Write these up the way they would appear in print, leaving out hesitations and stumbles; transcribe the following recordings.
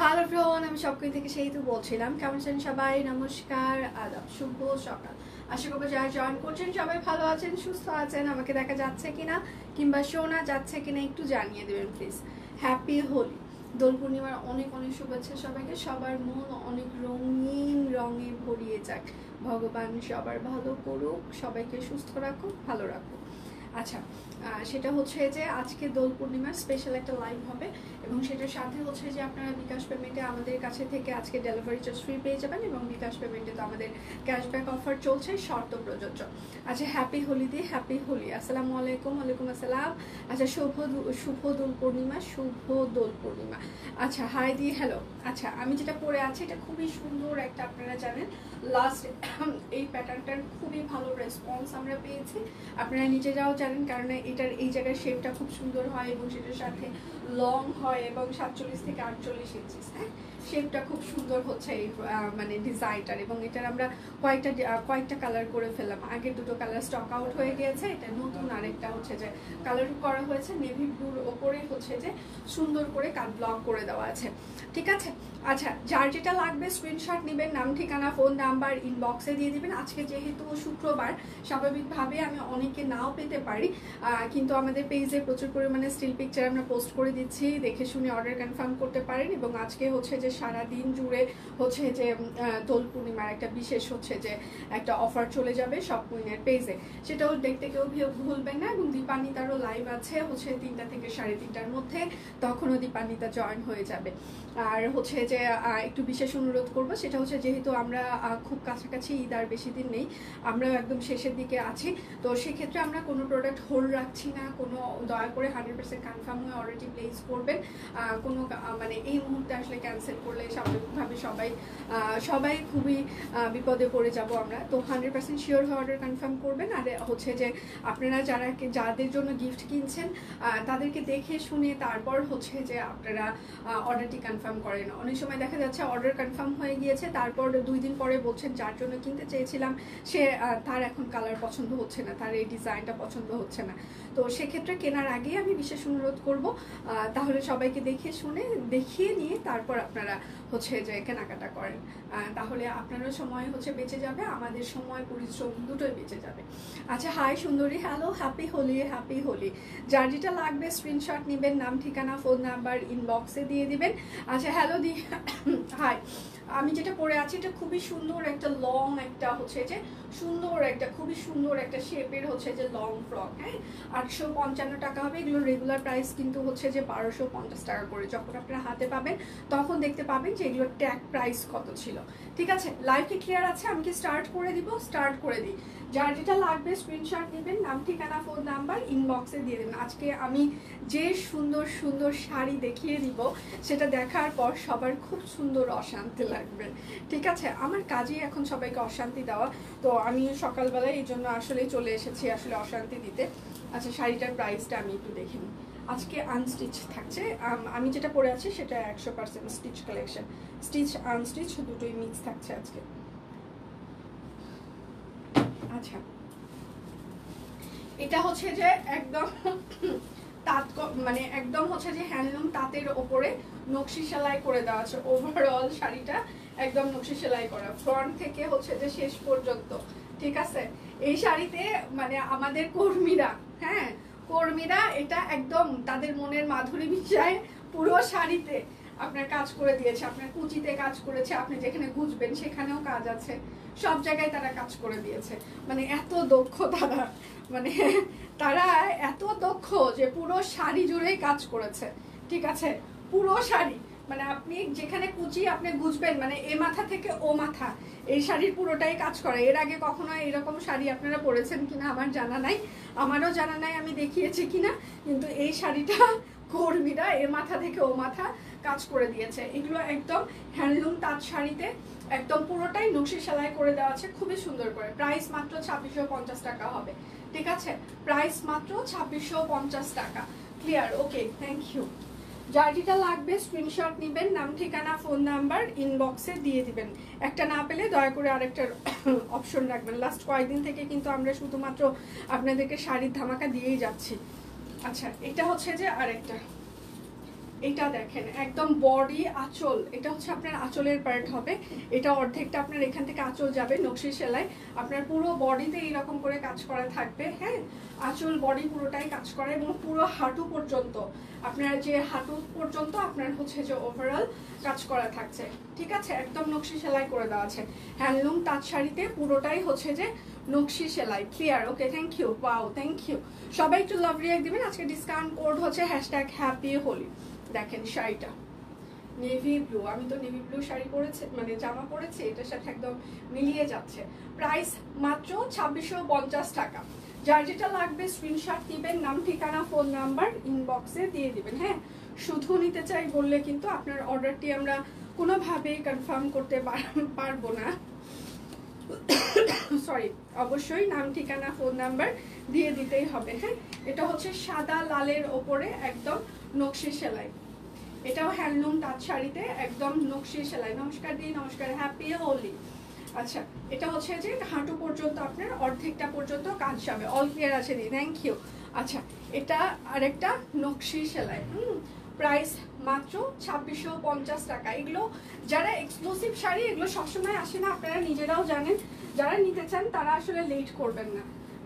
Hello everyone, আমি সবকই থেকে সেই তো বলছিলাম। কেমন আছেন সবাই? নমস্কার, আদাব, শুভ সকাল। আশা করবো যারা জয়েন করছেন সবাই ভালো আছেন, সুস্থ আছেন। আমাকে দেখা যাচ্ছে কিনা কিংবা শোনা যাচ্ছে কিনা একটু জানিয়ে দেবেন প্লিজ। হ্যাপি হোলি, দোল পূর্ণিমার অনেক অনেক শুভেচ্ছা সবাইকে। সবার মন অনেক রঙিন রঙে ভরিয়ে যাক। ভগবান সবার ভালো করুক, সবাইকে সুস্থ রাখুক, ভালো রাখুক। আচ্ছা, সেটা হচ্ছে যে আজকে দোল পূর্ণিমার স্পেশাল একটা লাইভ হবে এবং সেটার সাথে হচ্ছে যে আপনারা বিকাশ পেমেন্টে আমাদের কাছে থেকে আজকে ডেলিভারি চার্জ ফ্রি পেয়ে যাবেন এবং বিকাশ পেমেন্টে তো আমাদের ক্যাশব্যাক অফার চলছে, শর্ত প্রযোজ্য। আচ্ছা, হ্যাপি হোলি দি, হ্যাপি হোলি। আসসালামু আলাইকুম। ওয়ালাইকুম আসসালাম। আচ্ছা, শুভ দোল পূর্ণিমা, শুভ দোল পূর্ণিমা। আচ্ছা, হাই দি, হ্যালো। আচ্ছা, আমি যেটা পরে আছি এটা খুবই সুন্দর একটা, আপনারা জানেন লাস্ট এই প্যাটার্নটার খুবই ভালো রেসপন্স আমরা পেয়েছি, আপনারা নিজেরাও জানেন, কারণ এটার এই জায়গার শেপটা খুব সুন্দর হয় এবং সেটার সাথে লং হয় এবং 47 থেকে 48 ইঞ্চি। হ্যাঁ, শেপটা খুব সুন্দর হচ্ছে এই মানে ডিজাইনটার। এবং এটার আমরা কয়েকটা কালার করে ফেললাম। আগে দুটো কালার স্টক আউট হয়ে গিয়েছে, এটা নতুন আরেকটা হচ্ছে যে কালার করা হয়েছে নেভি ব্লুর ওপরে হচ্ছে যে সুন্দর করে কাট ব্লক করে দেওয়া আছে। ঠিক আছে। আচ্ছা, যার যেটা লাগবে স্ক্রিনশট নেবেন, নাম ঠিকানা ফোন নাম্বার ইনবক্সে দিয়ে দিবেন। আজকে যেহেতু শুক্রবার, স্বাভাবিকভাবে আমি অনেকে নাও পেতে পারি, কিন্তু আমাদের পেজে প্রচুর পরিমাণে স্টিল পিকচার আমরা পোস্ট করে দিচ্ছি, দেখে শুনে অর্ডার কনফার্ম করতে পারেন। এবং আজকে হচ্ছে যে সারা দিন জুড়ে হচ্ছে যে দোল পূর্ণিমার একটা বিশেষ হচ্ছে যে একটা অফার চলে যাবে সব কুইনের পেজে, সেটাও দেখতে কেউ ভুলবেন না। এবং দীপান্বিতারও লাইভ আছে হচ্ছে 3টা থেকে 3:30টার মধ্যে, তখনও দীপান্বিতা জয়েন হয়ে যাবে। আর হচ্ছে যে একটু বিশেষ অনুরোধ করব, সেটা হচ্ছে যেহেতু আমরা খুব কাছাকাছি, ঈদ আর বেশি দিন নেই, আমরাও একদম শেষের দিকে আছি, তো সেক্ষেত্রে আমরা কোনো প্রোডাক্ট হোল্ড রাখছি না। কোনো দয়া করে 100% কনফার্ম হয়ে অলরেডি প্লেস করবেন। কোনো মানে এই মুহূর্তে আসলে ক্যান্সেল করলে স্বাভাবিকভাবে সবাই খুবই বিপদে পড়ে যাব আমরা। তো 100% শিওর হয়ে অর্ডার কনফার্ম করবেন। আর হচ্ছে যে আপনারা যাদের জন্য গিফট কিনছেন তাদেরকে দেখে শুনে তারপর হচ্ছে যে আপনারা অর্ডারটি কনফার্ম করেন। অনেক সময় দেখা যাচ্ছে অর্ডার কনফার্ম হয়ে গিয়েছে, তারপর 2 দিন পরে বলছেন যার জন্য কিনতে চেয়েছিলাম সে তার এখন কালার পছন্দ হচ্ছে না, তার এই ডিজাইনটা পছন্দ হচ্ছে না। তো সেক্ষেত্রে কেনার আগেই আমি বিশেষ অনুরোধ করব, তাহলে সবাইকে দেখে শুনে দেখিয়ে নিয়ে তারপর আপনারা হচ্ছে যে কেনাকাটা করেন, তাহলে আপনারও সময় হচ্ছে বেঁচে যাবে, আমাদের সময় পরিশ্রম দুটোই বেঁচে যাবে। আচ্ছা, হাই সুন্দরী, hello, happy Holi, happy Holi. যার যেটা লাগবে স্ক্রিনশট নেবেন, নাম ঠিকানা ফোন নাম্বার ইনবক্সে দিয়ে দিবেন। আচ্ছা, হ্যালো দি, হাই। আমি যেটা পরে আছি এটা খুবই সুন্দর একটা লং একটা হচ্ছে যে সুন্দর একটা খুবই সুন্দর একটা শেপের হচ্ছে যে লং ফ্রক। হ্যাঁ, 855 টাকা হবে। এগুলো রেগুলার প্রাইস কিন্তু হচ্ছে যে 1250 টাকা করে। যখন আপনারা হাতে পাবেন তখন দেখতে পাবেন যে এগুলোর ট্যাগ প্রাইস কত ছিল। ঠিক আছে, লাইভ কি ক্লিয়ার আছে? আমি কি স্টার্ট করে দিব? স্টার্ট করে দিই। যার যেটা লাগবে স্ক্রিনশট নেবেন, নাম ঠিকানা ফোন নাম্বার ইনবক্সে দিয়ে দেবেন। আজকে আমি যে সুন্দর সুন্দর শাড়ি দেখিয়ে দিব সেটা দেখার পর সবার খুব সুন্দর অশান্তি লাগবে। ঠিক আছে, আমার কাজই এখন সবাইকে অশান্তি দেওয়া, তো আমি সকালবেলায় এই জন্য আসলে চলে এসেছি আসলে অশান্তি দিতে। আচ্ছা, শাড়িটার প্রাইসটা আমি একটু দেখে নিই। আজকে আনস্টিচ থাকছে, আমি যেটা পরে আছি সেটা 100% স্টিচ কালেকশন, স্টিচ আনস্টিচ দুটোই মিক্স থাকছে আজকে। আচ্ছা, এটা হচ্ছে যে একদম তাঁত, মানে একদম হচ্ছে যে হ্যান্ডলুম তাঁতের ওপরে নকশি সেলাই করে দেওয়া আছে। ওভারঅল শাড়িটা একদম নকশি সেলাই করা, ফ্রন্ট থেকে হচ্ছে যে শেষ পর্যন্ত। ঠিক আছে, এই শাড়িতে মানে আমাদের কর্মীরা, হ্যাঁ কর্মীরা এটা একদম তাদের মনের মাধুরী মিশায় পুরো শাড়িতে আপনার কাজ করে দিয়েছে। আপনার কুচিতে কাজ করেছে, আপনি যেখানে গুজবেন সেখানেও কাজ আছে, সব জায়গায় তারা কাজ করে দিয়েছে। মানে এত দক্ষ তারা, মানে তারা এত দক্ষ যে পুরো শাড়ি জুড়েই কাজ করেছে। ঠিক আছে, পুরো শাড়ি, মানে আপনি যেখানে কুচি আপনি গুজবেন, মানে এ মাথা থেকে ও মাথা এই শাড়ির পুরোটাই কাজ করে। এর আগে কখনো এরকম শাড়ি আপনারা পরেছেন কিনা আমার জানা নাই, আমারও জানা নাই আমি দেখিয়েছি কিনা, কিন্তু এই শাড়িটা কর্মীরা এ মাথা থেকে ও মাথা কাজ করে দিয়েছে। এগুলো একদম হ্যান্ডলুম তাঁত শাড়িতে একদম পুরোটাই নকশি সেলাই করে দেওয়া আছে, খুবই সুন্দর করে। প্রাইস মাত্র 2650 টাকা হবে। ঠিক আছে, প্রাইস মাত্র 2650 টাকা। ক্লিয়ার? Okay, thank you. যার যেটা লাগবে স্ক্রিনশট নেবেন, নাম ঠিকানা ফোন নাম্বার ইনবক্সে দিয়ে দিবেন। একটা না পেলে দয়া করে আরেকটার অপশন রাখবেন। লাস্ট কয়েকদিন থেকে কিন্তু আমরা শুধুমাত্র আপনাদেরকে শাড়ির ধামাকা দিয়েই যাচ্ছি। আচ্ছা, এটা হচ্ছে যে আরেকটা এটা দেখেন একদম বডি আঁচল, এটা হচ্ছে আপনার আঁচলের পার্ট হবে, এটা অর্ধেকটা আপনার এখান থেকে আঁচল যাবে নকশি সেলাই, আপনার পুরো বডিতে এইরকম করে কাজ করা থাকবে। হ্যাঁ, আঁচল বডি পুরোটাই কাজ করে এবং পুরো হাঁটু পর্যন্ত, আপনার যে হাঁটু পর্যন্ত আপনার হচ্ছে যে ওভারঅল কাজ করা থাকছে। ঠিক আছে, একদম নকশি সেলাই করে দেওয়া আছে। হ্যান্ডলুম তাঁত শাড়িতে পুরোটাই হচ্ছে যে নকশি সেলাই। Clear? Okay, thank you. Wow, thank you. সবাই একটু লাভ রিয়াক্ট দিবেন। আজকে ডিসকাউন্ট কোড হচ্ছে হ্যাপি হোলি। দেখেন শাড়িটা নেভি ব্লু, আমি তো নেভি ব্লু শাড়ি পরেছি, মানে জামা পরেছি, এটার সাথে একদম মিলিয়ে যাচ্ছে। প্রাইস মাত্র 2650 টাকা। যার যেটা লাগবে স্ক্রিনশট দিবেন, নাম ঠিকানা ফোন নাম্বার ইনবক্সে দিয়ে দিবেন। হ্যাঁ, শুধু নিতে চাই বললে কিন্তু আপনার অর্ডারটি আমরা কোনোভাবেই কনফার্ম করতে পারবো না। সরি, অবশ্যই নাম ঠিকানা ফোন নাম্বার দিয়ে দিতেই হবে। হ্যাঁ, এটা হচ্ছে সাদা লালের ওপরে একদম নকশি সেলাই, এটাও হ্যান্ডলুম তাঁত শাড়িতে একদম নকশি সেলাই। নমস্কার দি, নমস্কার, হ্যাপি হোলি। আচ্ছা, এটা হচ্ছে যে হাঁটু পর্যন্ত আপনার অর্ধেকটা পর্যন্ত কাজ যাবে। অল ক্লিয়ার আছে দি, থ্যাংক ইউ। আচ্ছা, এটা আরেকটা নকশি সেলাই। প্রাইস মাত্র 2650 টাকা। এগুলো যারা এক্সক্লুসিভ শাড়ি, এগুলো সবসময় আসে না, আপনারা নিজেরাও জানেন। যারা নিতে চান তারা আসলে লেট করবেন না,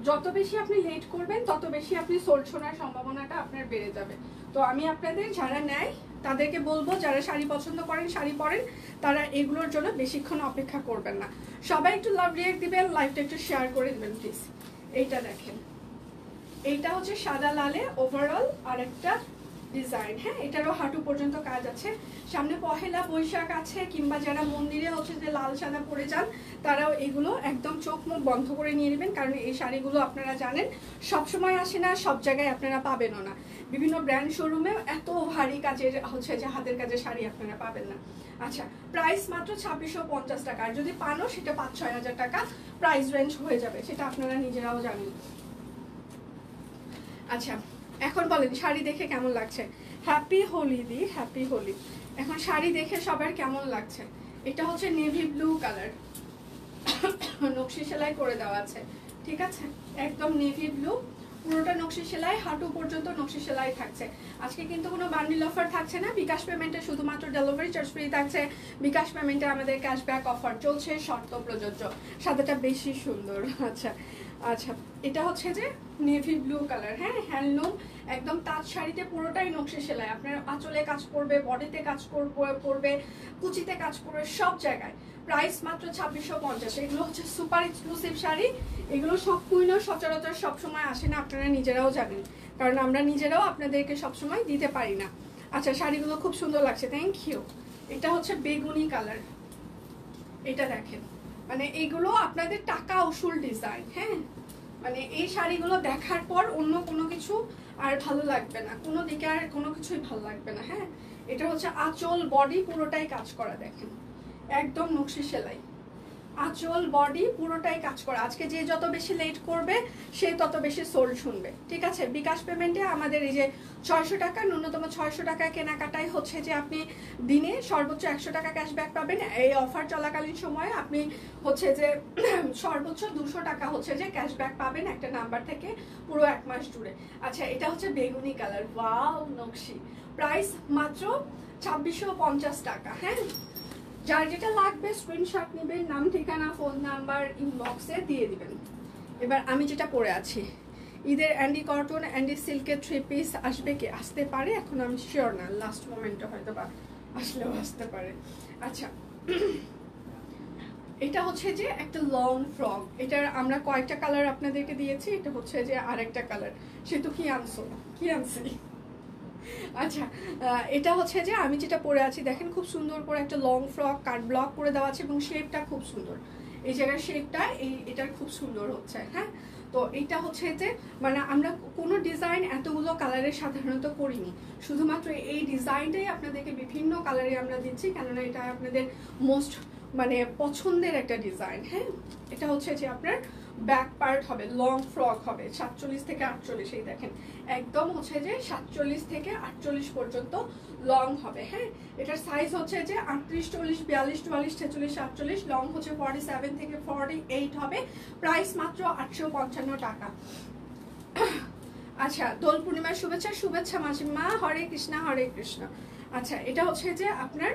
যত বেশি আপনি লেট করবেন তত বেশি আপনি সোল্ড শোনার সম্ভাবনাটা আপনার বেড়ে যাবে। তো আমি আপনাদের যারা নেয় তাদেরকে বলবো, যারা শাড়ি পছন্দ করেন, শাড়ি পরেন, তারা এগুলোর জন্য বেশিক্ষণ অপেক্ষা করবেন না। সবাই একটু লাভ রিয়াক্ট দিবেন, লাইভটা একটু শেয়ার করে দিবেন প্লিজ। এইটা দেখেন, এইটা হচ্ছে সাদা লালে ওভারঅল আরেকটা ডিজাইন। হ্যাঁ, এটারও হাঁটু পর্যন্ত কাজ আছে। সামনে পহেলা বৈশাখ আছে, কিংবা যারা মন্দিরে হচ্ছে যে লাল সাদা পরে যান, তারাও এগুলো একদম চোখ মুখ বন্ধ করে নিয়ে নেবেন, কারণ এই শাড়িগুলো আপনারা জানেন সব সময় আসে না, সব জায়গায় আপনারা পাবেনও না। বিভিন্ন ব্র্যান্ড শোরুমেও এত ভারী কাজের হচ্ছে যে হাতের কাজের শাড়ি আপনারা পাবেন না। আচ্ছা, প্রাইস মাত্র 2650 টাকা। আর যদি পানও সেটা 5-6 হাজার টাকা প্রাইস রেঞ্জ হয়ে যাবে, সেটা আপনারা নিজেরাও জানেন। আচ্ছা, এখন বলেন শাড়ি দেখে কেমন লাগছে? হ্যাপি হোলি দি, হ্যাপি হোলি। এখন শাড়ি দেখে সবার কেমন লাগছে? এটা হচ্ছে নেভি ব্লু কালার, নকশি সেলাই করে দেওয়া আছে। ঠিক আছে, একদম নেভি ব্লু, পুরোটা নকশি সেলাই, হাঁটু পর্যন্ত নকশি সেলাই থাকছে। আজকে কিন্তু কোনো বান্ডিল অফার থাকছে না, বিকাশ পেমেন্টে শুধুমাত্র ডেলিভারি চার্জ ফ্রি থাকছে। বিকাশ পেমেন্টে আমাদের ক্যাশব্যাক অফার চলছে, শর্ত প্রযোজ্য। সাদাটা বেশি সুন্দর। আচ্ছা আচ্ছা, এটা হচ্ছে যে নেভি ব্লু কালার। হ্যাঁ, হ্যান্ডলুম একদম তাঁত শাড়িতে পুরোটাই নকশি সেলাই, আপনার আঁচলে কাজ করবে, বডিতে কাজ করবে, কুচিতে কাজ করবে, সব জায়গায়। প্রাইস মাত্র 2650। এগুলো হচ্ছে সুপার এক্সক্লুসিভ শাড়ি, এগুলো সব কুইনও সচরাচর সবসময় আসে না, আপনারা নিজেরাও জানেন, কারণ আমরা নিজেরাও আপনাদেরকে সবসময় দিতে পারি না। আচ্ছা, শাড়িগুলো খুব সুন্দর লাগছে, থ্যাংক ইউ। এটা হচ্ছে বেগুনি কালার, এটা দেখেন, মানে এগুলো আপনাদের টাকা উসুল ডিজাইন। হ্যাঁ, মানে এই শাড়িগুলো দেখার পর অন্য কোনো কিছু আর ভালো লাগবে না, কোনো দিকে আর কোনো কিছুই ভালো লাগবে না। হ্যাঁ, এটা হচ্ছে আঁচল বডি পুরোটাই কাজ করা, দেখেন একদম নকশি সেলাই, আঁচল বডি পুরোটাই কাজ করা। আজকে যে যত বেশি লেট করবে সে তত বেশি সোল্ড শুনবে। ঠিক আছে, বিকাশ পেমেন্টে আমাদের এই যে 600 টাকা, ন্যূনতম 600 টাকা কেনাকাটাই হচ্ছে যে আপনি দিনে সর্বোচ্চ 100 টাকা ক্যাশব্যাক পাবেন। এই অফার চলাকালীন সময়ে আপনি হচ্ছে যে সর্বোচ্চ 200 টাকা হচ্ছে যে ক্যাশব্যাক পাবেন একটা নাম্বার থেকে পুরো 1 মাস জুড়ে। আচ্ছা, এটা হচ্ছে বেগুনি কালার, ওয়াও নকশি। প্রাইস মাত্র 2650 টাকা। হ্যাঁ, যার যেটা লাগবে স্ক্রিনশট নেবেন, নাম ঠিকানা ফোন নাম্বার ইনবক্সে দিয়ে দিবেন। এবার আমি যেটা পরে আছি, ঈদের অ্যান্ডি কটন অ্যান্ডি সিল্কের 3 পিস আসবে কি? আসতে পারে, এখন আমি শিওর না, লাস্ট মোমেন্টে হয়তো বা আসলেও আসতে পারে। আচ্ছা, এটা হচ্ছে যে একটা লং ফ্রক, এটার আমরা কয়েকটা কালার আপনাদেরকে দিয়েছি, এটা হচ্ছে যে আরেকটা কালার। সে তো কি আনছো, কি আনছি? আচ্ছা, এটা হচ্ছে যে আমি যেটা পরে আছি, দেখেন খুব সুন্দর করে একটা লং ফ্রক কাট ব্লক করে দেওয়া আছে এবং শেপটা খুব সুন্দর, এই জায়গার শেপটা এটার খুব সুন্দর হচ্ছে। হ্যাঁ, তো এইটা হচ্ছে যে মানে আমরা কোনো ডিজাইন এতগুলো কালারের সাধারণত করিনি, শুধুমাত্র এই ডিজাইনটাই আপনাদেরকে বিভিন্ন কালারে আমরা দিচ্ছি, কেননা এটা আপনাদের মোস্ট মানে পছন্দের একটা ডিজাইন। হ্যাঁ, এটা হচ্ছে যে আপনার ব্যাক পার্ট হবে, লং ফ্রক হবে 47 থেকে 48, এই দেখেন একদম হচ্ছে যে 47 থেকে 48 পর্যন্ত লং হবে। হ্যাঁ, এটার সাইজ হচ্ছে যে 38, 40, 42, 44, 46, 48, লং হচ্ছে 47 থেকে 48 হবে। প্রাইস মাত্র 855 টাকা। আচ্ছা, দোল পূর্ণিমার শুভেচ্ছা। শুভেচ্ছা মাসিমা, হরে কৃষ্ণ হরে কৃষ্ণ। আচ্ছা, এটা হচ্ছে যে আপনার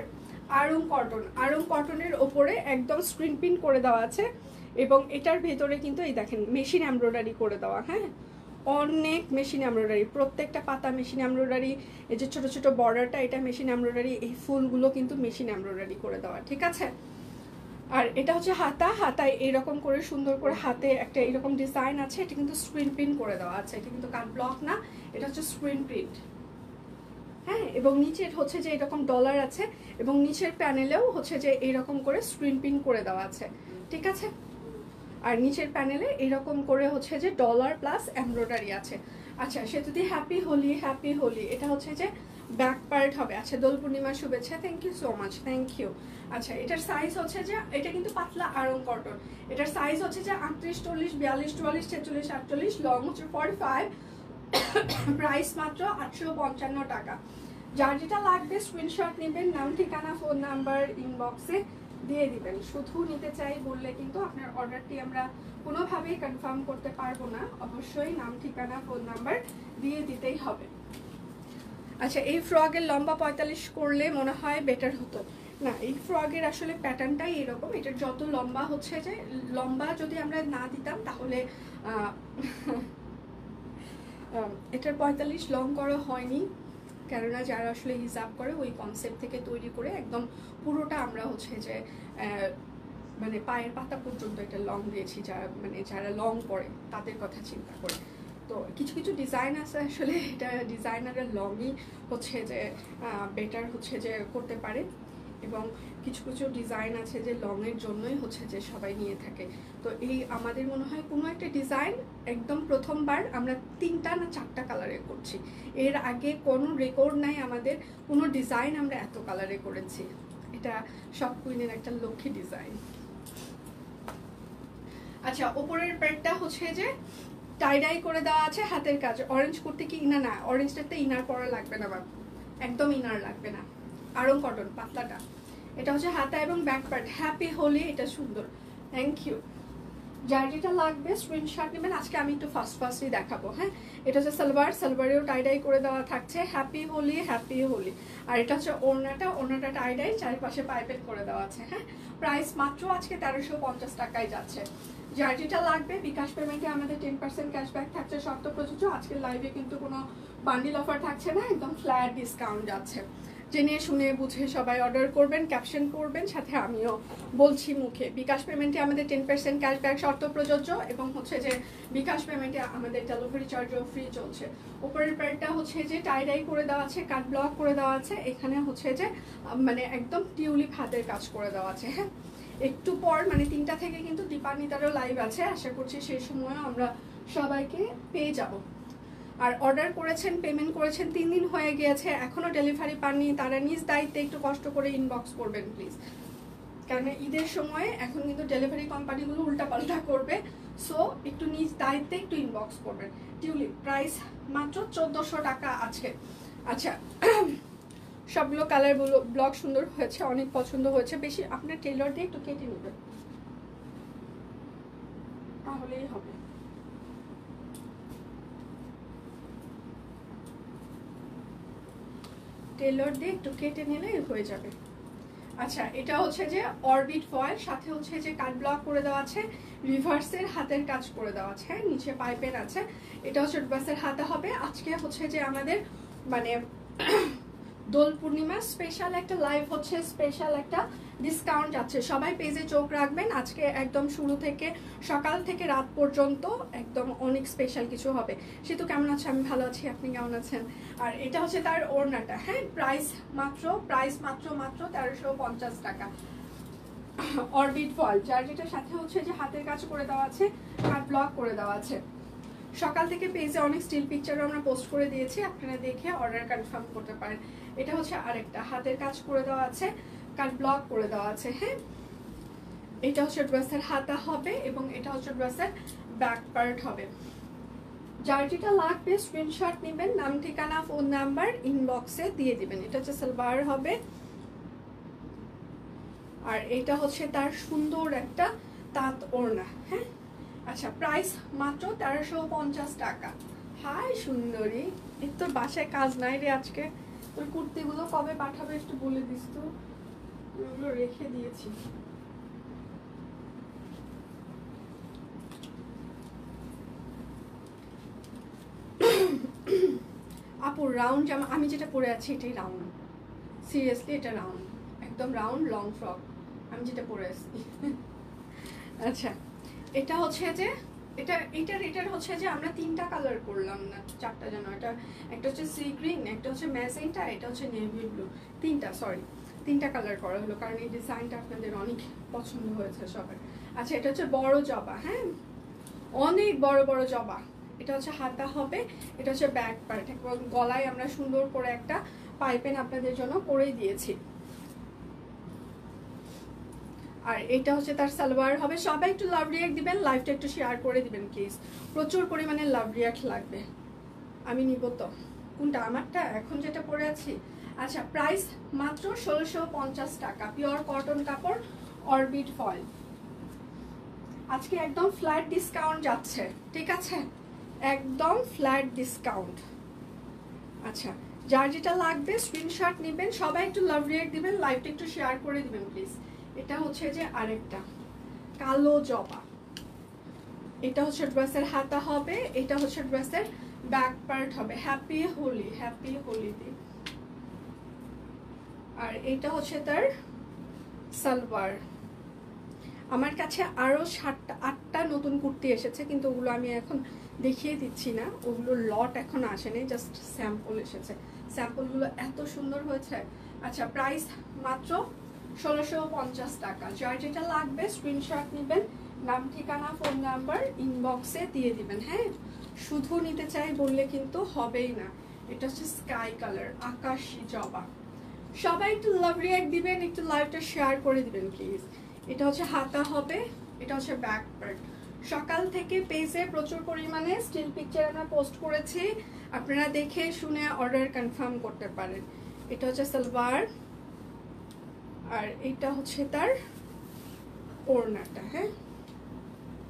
আড়ং কটন, আড়ং কটনের ওপরে একদম স্ক্রিন প্রিন্ট করে দেওয়া আছে এবং এটার ভেতরে কিন্তু এই দেখেন মেশিন এমব্রয়ডারি করে দেওয়া। হ্যাঁ, অনেক মেশিন এমব্রয়ডারি, প্রত্যেকটা পাতা মেশিন এমব্রয়ডারি। এই যে ছোট ছোট বর্ডারটা, এটা মেশিন এমব্রয়ডারি, এই ফুলগুলো কিন্তু মেশিন এমব্রয়ডারি করে দেওয়া। ঠিক আছে, আর এটা হচ্ছে হাতা, হাতায় এরকম করে সুন্দর করে হাতে একটা এরকম ডিজাইন আছে। এটা কিন্তু স্ক্রিন প্রিন্ট করে দেওয়া আছে, এটা কিন্তু কাট ব্লক না, এটা হচ্ছে স্ক্রিন প্রিন্ট। হ্যাঁ, এবং নিচে হচ্ছে যে এরকম ডলার আছে এবং নিচের প্যানেলেও হচ্ছে যে এরকম করে স্ক্রিন প্রিন্ট করে দেওয়া আছে। ঠিক আছে, আর নিচের প্যানেলে এরকম করে হচ্ছে যে ডলার প্লাস এমব্রয়ডারি আছে। আচ্ছা, সে যদি হ্যাপি হোলি, হ্যাপি হোলি। এটা হচ্ছে যে ব্যাক পার্ট হবে। আচ্ছা, দোল পূর্ণিমার শুভেচ্ছা, thank you so much, thank you. আচ্ছা, এটার সাইজ হচ্ছে যে, এটা কিন্তু পাতলা আড়ং কটন, এটার সাইজ হচ্ছে যে 38, 40, 42, 44, 46, 48, লং হচ্ছে 45, প্রাইস মাত্র 855 টাকা। যার যেটা লাগবে স্ক্রিনশট নেবেন, নাম ঠিকানা ফোন নাম্বার ইনবক্সে দিয়ে দিবেন। শুধু নিতে চাই বললে কিন্তু আপনার অর্ডারটি আমরা কোনোভাবেই কনফার্ম করতে পারবো না, অবশ্যই নাম ঠিকানা ফোন নাম্বার দিয়ে দিতেই হবে। আচ্ছা, এই ফ্রকের লম্বা 45 করলে মনে হয় বেটার হতো না। এই ফ্রকের আসলে প্যাটার্নটাই এরকম, এটার যত লম্বা হচ্ছে যে লম্বা যদি আমরা না দিতাম তাহলে এটার 45 লং করা হয়নি, কেননা যারা আসলে হিসাব করে ওই কনসেপ্ট থেকে তৈরি করে একদম পুরোটা আমরা হচ্ছে যে মানে পায়ের পাতা পর্যন্ত এটা লং দিয়েছি, যারা মানে যারা লং পরে তাদের কথা চিন্তা করে। তো কিছু কিছু ডিজাইন আছে আসলে এটা ডিজাইনারের লংই হচ্ছে যে বেটার হচ্ছে যে করতে পারে, এবং কিছু কিছু ডিজাইন আছে যে লংয়ের জন্যই হচ্ছে যে সবাই নিয়ে থাকে। তো এই আমাদের মনে হয় কোনো একটা ডিজাইন একদম প্রথমবার আমরা 3টা না 4টা কালারে করছি, এর আগে কোনো রেকর্ড নাই আমাদের কোনো ডিজাইন আমরা এত কালারে করেছি। এটা সব কুইনের একটা লক্ষ্মী ডিজাইন। আচ্ছা, উপরের প্যাডটা হচ্ছে যে টাই করে দেওয়া আছে, হাতের কাজ। অরেঞ্জ করতে কি ইনার না, অরেঞ্জটাতে ইনার পরা লাগবে না, একদম ইনার লাগবে না। আড়ং কটন পাতলাটা, এটা হচ্ছে হাতা এবং ব্যাক পার্ট। হ্যাপি হোলি, এটা সুন্দর, থ্যাংক ইউ। যার যেটা লাগবে স্ক্রিনশট নেবেন। আজকে আমি একটু ফার্স্টই দেখাবো। হ্যাঁ, এটা হচ্ছে সালোয়ার, সালোয়ারেও টাই করে দেওয়া থাকছে হ্যাপি হোলি, হ্যাপি হোলি। আর এটা হচ্ছে ওড়নাটা, ওড়নাটা টাই চারিপাশে পাইপেট করে দেওয়া আছে। হ্যাঁ, প্রাইস মাত্র আজকে 1350 টাকায় যাচ্ছে। যার যেটা লাগবে বিকাশ পেমেন্টে আমাদের 10% ক্যাশব্যাক থাকছে, শর্ত প্রযোজ্য। আজকের লাইভে কিন্তু কোনো বান্ডিল অফার থাকছে না, একদম ফ্ল্যাট ডিসকাউন্ট যাচ্ছে। জেনে শুনে বুঝে সবাই অর্ডার করবেন, ক্যাপশন করবেন, সাথে আমিও বলছি মুখে। বিকাশ পেমেন্টে আমাদের 10% ক্যাশব্যাক শর্ত প্রযোজ্য, এবং হচ্ছে যে বিকাশ পেমেন্টে আমাদের ডেলিভারি চার্জও ফ্রি চলছে। উপরের প্যাডটা হচ্ছে যে টাই করে দেওয়া আছে, কাট ব্লক করে দেওয়া আছে। এখানে হচ্ছে যে মানে একদম টিউলিপ হাতের কাজ করে দেওয়া আছে। হ্যাঁ, একটু পর মানে 3টা থেকে কিন্তু দীপান্বিতারও লাইভ আছে, আশা করছি সেই সময় আমরা সবাইকে পেয়ে যাব। আর অর্ডার করেছেন, পেমেন্ট করেছেন, 3 দিন হয়ে গিয়েছে, এখনো ডেলিভারি পাননি, তারা নিজ দায়িত্বে একটু কষ্ট করে ইনবক্স করবেন প্লিজ, কারণ ঈদের সময়ে এখন কিন্তু ডেলিভারি কোম্পানিগুলো উল্টাপাল্টা করবে। সো একটু নিজ দায়িত্বে একটু ইনবক্স করবেন। টিউলিপ প্রাইস মাত্র 1400 টাকা আজকে। আচ্ছা, সবগুলো কালার ব্লক সুন্দর হয়েছে, অনেক পছন্দ হয়েছে। বেশি আপনার টেলর দিয়ে একটু কেটে নেবেন, তাহলেই হবে। টেলর দিয়ে একটু কেটে নিলে হয়ে যাবে। আচ্ছা, এটা হচ্ছে যে অরবিট ফয়েল, সাথে হচ্ছে যে কাট ব্লক করে দেওয়া আছে, রিভার্সের হাতের কাজ করে দেওয়া আছে। হ্যাঁ, নিচে পাইপের আছে। এটা হচ্ছে রিভার্সের হাতে হবে। আজকে হচ্ছে যে আমাদের মানে দোল পূর্ণিমা স্পেশাল একটা লাইভ হচ্ছে, স্পেশাল একটা ডিসকাউন্ট আছে। সবাই পেজে চোখ রাখবেন, আজকে একদম শুরু থেকে সকাল থেকে রাত পর্যন্ত একদম অনেক স্পেশাল কিছু হবে। সেতু কেমন আছে? আমি ভালো আছি, আপনি কেমন আছেন? আর এটা হচ্ছে তার ওড়নাটা। হ্যাঁ, প্রাইস মাত্র 1350 টাকা। অরবিট ফয়েল, যার যেটার সাথে হচ্ছে যে হাতের কাজ করে দেওয়া আছে, কাট ব্লক করে দেওয়া আছে। সকাল থেকে পেজে অনেক স্টিল পিকচারও আমরা পোস্ট করে দিয়েছি, আপনারা দেখে অর্ডার কনফার্ম করতে পারেন। এটা হচ্ছে আরেকটা হাতের কাজ করে দেওয়া আছে, কাট ব্লক করে দেওয়া আছে। হ্যাঁ, এটা হচ্ছে ড্রেসের হাতা হবে এবং এটা হচ্ছে ড্রেসের ব্যাক পার্ট হবে। যার যেটা লাগবে স্ক্রিনশট নেবেন, নাম ঠিকানা ফোন নাম্বার ইনবক্সে দিয়ে দিবেন। এটা হচ্ছে সালোয়ার হবে, আর এটা হচ্ছে তার সুন্দর একটা তাঁত ওড়না। হ্যাঁ, আচ্ছা, প্রাইস মাত্র 1350 টাকা। হাই সুন্দরী, এই তোর বাসায় কাজ নাই রে আজকে? তোর কুর্তিগুলো কবে পাঠাবে একটু বলে দিস তো, ওগুলো রেখে দিয়েছি। আপু রাউন্ড জামা, আমি যেটা পরে আছি এটাই রাউন্ড, সিরিয়াসলি এটা রাউন্ড, একদম রাউন্ড লং ফ্রক আমি যেটা পরে আসছি। আচ্ছা, এটা হচ্ছে যে এটার হচ্ছে যে আমরা 3টা কালার করলাম না 4টা যেন, এটা একটা হচ্ছে সি গ্রিন, একটা হচ্ছে ম্যাজেন্টা, এটা হচ্ছে নেভি ব্লু, 3টা কালার করা হলো কারণ এই ডিজাইনটা আপনাদের অনেক পছন্দ হয়েছে সবার। আচ্ছা, এটা হচ্ছে বড় জবা, হ্যাঁ অনেক বড় বড় জবা। এটা হচ্ছে হাতা হবে, এটা হচ্ছে ব্যাক পার্ট, এবং গলায় আমরা সুন্দর করে একটা পাইপেন আপনাদের জন্য করেই দিয়েছি। আর এটা হচ্ছে তার সালোয়ার হবে। সবাই একটু লাভ রিয়াক্ট দিবেন, লাইভটা একটু শেয়ার করে দিবেন প্লিজ, প্রচুর পরিমাণে লাভ রিয়াক্ট লাগবে। আমি নিব তো কোনটা, আমারটা এখন যেটা পরে আছি। আচ্ছা, প্রাইস মাত্র 1650 টাকা, পিওর কটন কাপড়, অরবিট ফয়েল। আজকে একদম ফ্ল্যাট ডিসকাউন্ট যাচ্ছে, ঠিক আছে, একদম ফ্ল্যাট ডিসকাউন্ট। আচ্ছা, যার যেটা লাগবে স্ক্রিনশট নেবেন, সবাই একটু লাভ রিয়াক্ট দিবেন, লাইভটা একটু শেয়ার করে দিবেন প্লিজ। এটা হচ্ছে যে আরেকটা কালো জবা, এটা হচ্ছে ড্রেসের হাতা হবে, এটা হচ্ছে ড্রেসের ব্যাক পার্ট হবে। হ্যাপি হোলি, হ্যাপি হোলিতে। আর এটা হচ্ছে তার সালোয়ার। আমার কাছে আরো 7-8টা নতুন কুর্তি এসেছে, কিন্তু ওগুলো আমি এখন দেখিয়ে দিচ্ছি না, ওগুলো লট এখন আসেনি, জাস্ট স্যাম্পল এসেছে। স্যাম্পলগুলো এত সুন্দর হয়েছে। আচ্ছা, প্রাইস মাত্র 1650 টাকা। যার যেটা লাগবে স্ক্রিনশট নেবেন, নাম ঠিকানা ফোন নাম্বার ইনবক্সে দিয়ে দিবেন। হ্যাঁ, শুধু নিতে চাই বললে কিন্তু হবেই না। এটা হচ্ছে স্কাই কালার, আকাশি জবা। সবাই একটু লাভ রিয়াক্ট দিবেন, একটু লাইভটা শেয়ার করে দিবেন প্লিজ। এটা হচ্ছে হাতা হবে, এটা হচ্ছে ব্যাক পার্ট। সকাল থেকে পেজে প্রচুর পরিমাণে স্টিল পিকচার আমরা পোস্ট করেছি, আপনারা দেখে শুনে অর্ডার কনফার্ম করতে পারেন। এটা হচ্ছে সালোয়ার, আর এটা হচ্ছে তার ওড়নাটা। হ্যাঁ,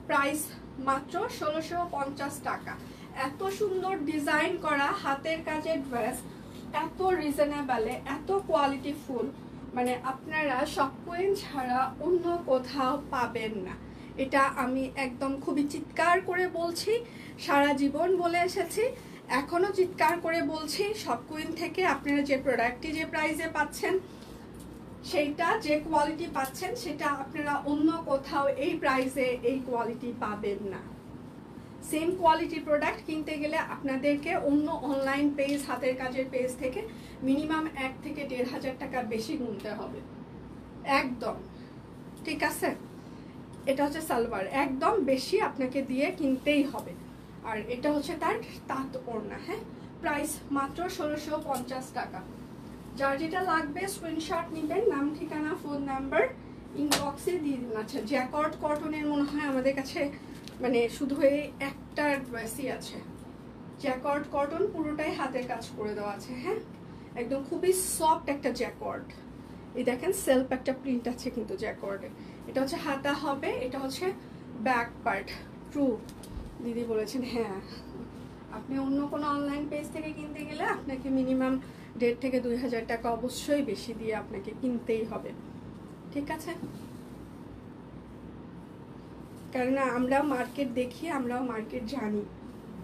প্রাইস মাত্র 1650 টাকা। এত সুন্দর ডিজাইন করা হাতের কাজের ড্রেস, এত রিজনেবলে, এত কোয়ালিটি ফুল, মানে আপনারা শপকোয়েন ছাড়া অন্য কোথাও পাবেন না। এটা আমি একদম খুবই চিৎকার করে বলছি, সারা জীবন বলে এসেছি, এখনো চিৎকার করে বলছি, শপকোয়েন থেকে আপনারা যে প্রোডাক্টটি যে প্রাইসে পাচ্ছেন, সেইটা যে কোয়ালিটি পাচ্ছেন, সেটা আপনারা অন্য কোথাও এই প্রাইসে এই কোয়ালিটি পাবেন না। সেম কোয়ালিটি প্রোডাক্ট কিনতে গেলে আপনাদেরকে অন্য অনলাইন পেজ, হাতের কাজের পেজ থেকে মিনিমাম 1 থেকে 1500 টাকা বেশি গুনতে হবে একদম, ঠিক আছে। এটা হচ্ছে সালোয়ার, একদম বেশি আপনাকে দিয়ে কিনতেই হবে। আর এটা হচ্ছে তার তাঁত ওড়না। হ্যাঁ, প্রাইস মাত্র 1650 টাকা। যার যেটা লাগবে স্ক্রিনশট নেবেন, নাম ঠিকানা ফোন নাম্বার ইনবক্সে দিয়ে দিন। আচ্ছা, জ্যাকর্ড কটনের মনে হয় আমাদের কাছে মানে শুধু এই একটা ড্রেসই আছে, জ্যাকর্ড কটন, পুরোটাই হাতের কাজ করে দেওয়া আছে। হ্যাঁ, একদম খুবই সফট একটা জ্যাকর্ড। এই দেখেন সেলফ একটা প্রিন্ট আছে কিন্তু জ্যাকর্ডে। এটা হচ্ছে হাতা হবে, এটা হচ্ছে ব্যাক পার্ট। ট্রু দিদি বলেছেন, হ্যাঁ আপনি অন্য কোনো অনলাইন পেজ থেকে কিনতে গেলে আপনাকে মিনিমাম 1,500 থেকে 2,000 টাকা অবশ্যই বেশি দিয়ে আপনাকে কিনতেই হবে, ঠিক আছে। কেননা আমরাও মার্কেট দেখি, আমরাও মার্কেট জানি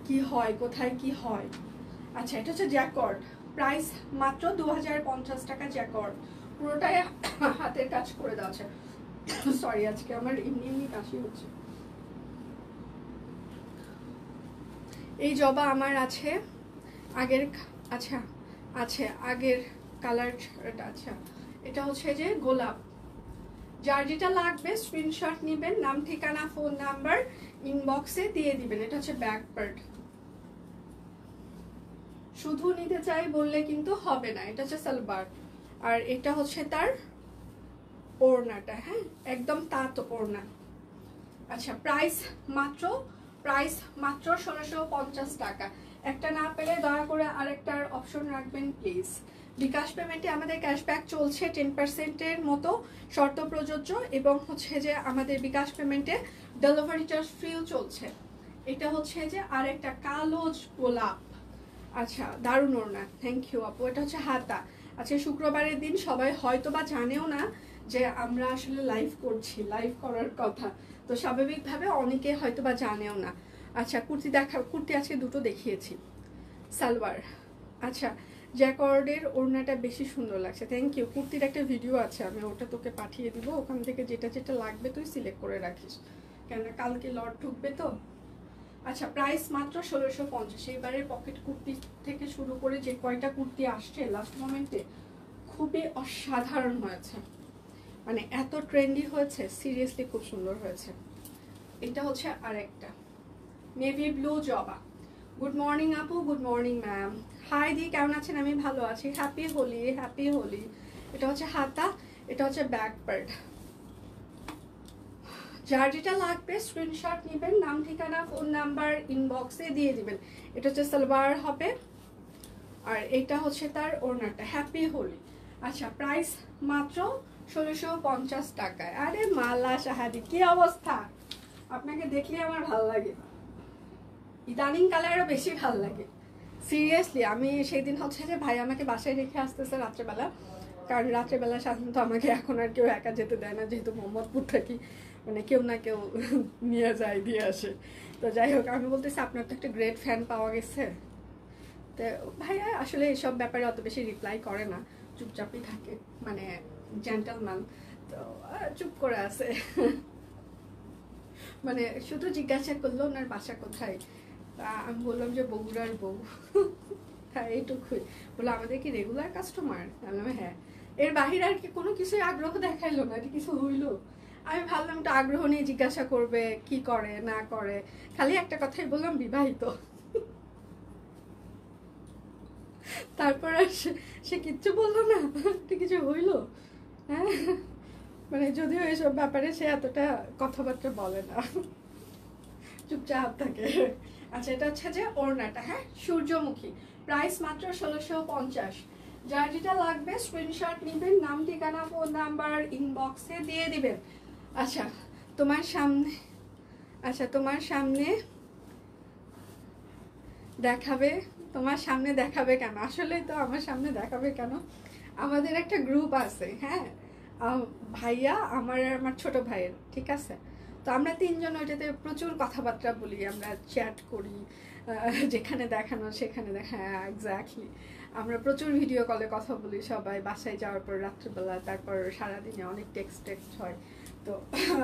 কি হয়, কোথায় কি হয়। আচ্ছা, এটা হচ্ছে জ্যাকর্ড, প্রাইস মাত্র 2050 টাকা। জ্যাকর্ড পুরোটাই হাতের কাজ করে দেওয়া আছে। সরি, আজকে আমার এমনি কাশি হচ্ছে। এই জবা আমার আছে আগের, আচ্ছা আছে আগের কালার। আচ্ছা, এটা হচ্ছে যে গোলাপ। যার যেটা লাগবে স্ক্রিনশট নেবেন, নাম ঠিকানা ফোন নাম্বার ইনবক্সে দিয়ে দিবেন। এটা হচ্ছে ব্যাক পার্ট, শুধু নিতে চাই বললে কিন্তু হবে না। এটা হচ্ছে সালোয়ার, আর এটা হচ্ছে তার ওড়নাটা। হ্যাঁ, একদম তাঁত ওড়না। আচ্ছা, প্রাইস মাত্র 1650 টাকা। একটা না পেলে দয়া করে আরেকটার অপশন রাখবেন প্লিজ। বিকাশ পেমেন্টে আমাদের ক্যাশব্যাক চলছে 10%-এর মতো শর্ত প্রযোজ্য, এবং হচ্ছে যে আমাদের বিকাশ পেমেন্টে ডেলিভারি চার্জ ফ্রিও চলছে। এটা হচ্ছে যে আর একটা কালো গোলাপ। আচ্ছা দারুণ ওড়না, থ্যাংক ইউ আপু। এটা হচ্ছে হাতা। আচ্ছা শুক্রবারের দিন সবাই হয়তো বা জানেও না যে আমরা আসলে লাইভ করছি, লাইভ করার কথা, তো স্বাভাবিকভাবে অনেকে হয়তো বা জানেও না। আচ্ছা কুর্তি আজকে দুটো দেখিয়েছি, সালোয়ার। আচ্ছা জ্যাকর্ডের ওড়নাটা বেশি সুন্দর লাগছে, থ্যাংক ইউ। কুর্তির একটা ভিডিও আছে, আমি ওটা তোকে পাঠিয়ে দিব, ওখান থেকে যেটা যেটা লাগবে তুই সিলেক্ট করে রাখিস, কেননা কালকে লট ঢুকবে তো। আচ্ছা প্রাইস মাত্র 1650। এইবারের পকেট কুর্তি থেকে শুরু করে যে কয়টা কুর্তি আসছে লাস্ট মোমেন্টে খুবই অসাধারণ হয়েছে, মানে এত ট্রেন্ডি হয়েছে, সিরিয়াসলি খুব সুন্দর হয়েছে। এটা হচ্ছে আরেকটা নেভি ব্লু জবা। গুড মর্নিং আপু, গুড মর্নিং ম্যাম। হাই দি, কেমন আছেন? আমি ভালো আছি, হ্যাপি হোলি, হ্যাপি হোলি। এটা হচ্ছে হাতা, এটা হচ্ছে ব্যাক পার্ট। যার যেটা লাগবে স্ক্রিনশট নেবেন, নাম ঠিকানা ফোন নাম্বার ইনবক্সে দিয়ে দিবেন। এটা হচ্ছে সালোয়ার হবে, আর এটা হচ্ছে তার ওড়নাটা। হ্যাপি হোলি। আচ্ছা প্রাইস মাত্র 1650 টাকায়। আরে মালা শাহাদি, কি অবস্থা? আপনাকে দেখলে আমার ভালো লাগে, ইদানিং কালে আরো বেশি ভালো লাগে সিরিয়াসলি। আমি সেই দিন হচ্ছে যে ভাই আমাকে বাসায় রেখে আসতেছে রাত্রেবেলা, কারণ রাত্রেবেলা সাধারণত আমাকে এখন আর কেউ একা যেতে দেয় না, যেহেতু মোহাম্মদপুর থাকি, মানে কেউ না কেউ নিয়ে যায়, দিয়ে আসে। তো যাই হোক, আমি বলতেছি আপনার তো একটা গ্রেট ফ্যান পাওয়া গেছে। তো ভাইয়া আসলে এসব ব্যাপারে অত বেশি রিপ্লাই করে না, চুপচাপই থাকে, মানে জেন্টলম্যান, তো চুপ করে আছে। মানে শুধু জিজ্ঞাসা করলো ওনার বাসা কোথায়, আমি বললাম যে বগুড়ার বউ। হ্যাঁ এইটুকুই বলে, আমাদের কি রেগুলার কাস্টমার? আমি বললাম হ্যাঁ। এর বাহিরে আর কি কোনো কিছুই আগ্রহ দেখাইলো না, এটা কিছু হইলো? আমি ভাবলাম একটু আগ্রহ নিয়ে জিজ্ঞাসা করবে কি করে না করে, খালি একটা কথাই বললাম বিবাহিত। তারপর আর সে কিচ্ছু বললো না, এটা কিছু হইলো? হ্যাঁ, মানে যদিও এসব ব্যাপারে সে এতটা কথাবার্তা বলে না, চুপচাপ থাকে। আচ্ছা এটা হচ্ছে যে ওড়নাটা, হ্যাঁ সূর্যমুখী, প্রাইস মাত্র 1650। যার যেটা লাগবে স্ক্রিনশট নেবেন, নাম ঠিকানা ফোন নাম্বার ইনবক্সে দিয়ে দিবেন। আচ্ছা তোমার সামনে, আচ্ছা তোমার সামনে দেখাবে, তোমার সামনে দেখাবে কেন? আসলে তো আমার সামনে দেখাবে কেন, আমাদের একটা গ্রুপ আছে, হ্যাঁ ভাইয়া আমার আর আমার ছোট ভাইয়ের, ঠিক আছে? তো আমরা তিনজন ওইটাতে প্রচুর কথাবার্তা বলি, আমরা চ্যাট করি, যেখানে দেখানো সেখানে দেখা, এক্স্যাক্টলি। আমরা প্রচুর ভিডিও কলে কথা বলি সবাই, বাসায় যাওয়ার পর রাত্রিবেলা, তারপর সারাদিনে অনেক টেক্সট হয়। তো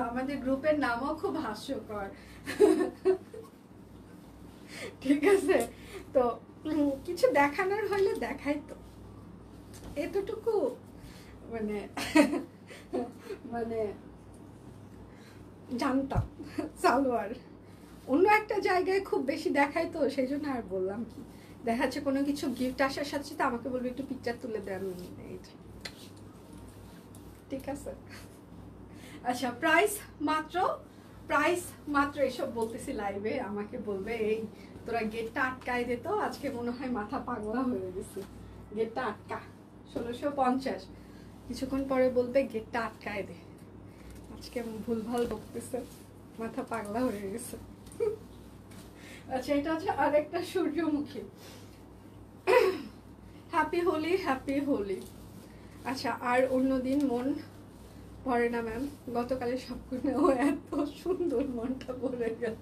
আমাদের গ্রুপের নামও খুব হাস্যকর, ঠিক আছে? তো কিছু দেখানোর হলে দেখাই তো, এতটুকু মানে মানে জানতাম সালোয়ার অন্য একটা জায়গায় খুব বেশি দেখাই, তো সেই জন্য আর বললাম কি, দেখাচ্ছে কোনো কিছু গিফট আসার সাথে সাথে আমাকে বলবে একটু পিকচার তুলে দেন, ঠিক আছে? আচ্ছা প্রাইস মাত্র এসব বলতেছি লাইভে, আমাকে বলবে এই তোরা গেটটা আটকায় দে, তো আজকে মনে হয় মাথা পাগলা হয়ে গেছে, গেটটা আটকা। 1650। কিছুক্ষণ পরে বলবে গেটটা আটকায় দে, আজকে ভুলভাল বকতেছে, মাথা পাগলা হয়ে গেছে। আচ্ছা এটা হচ্ছে আরেকটা সূর্যমুখী। Happy Holi, happy Holi. আচ্ছা আর অন্যদিন মন ভরে না ম্যাম, গতকালের সবগুলো এত সুন্দর, মনটা ভরে গেল।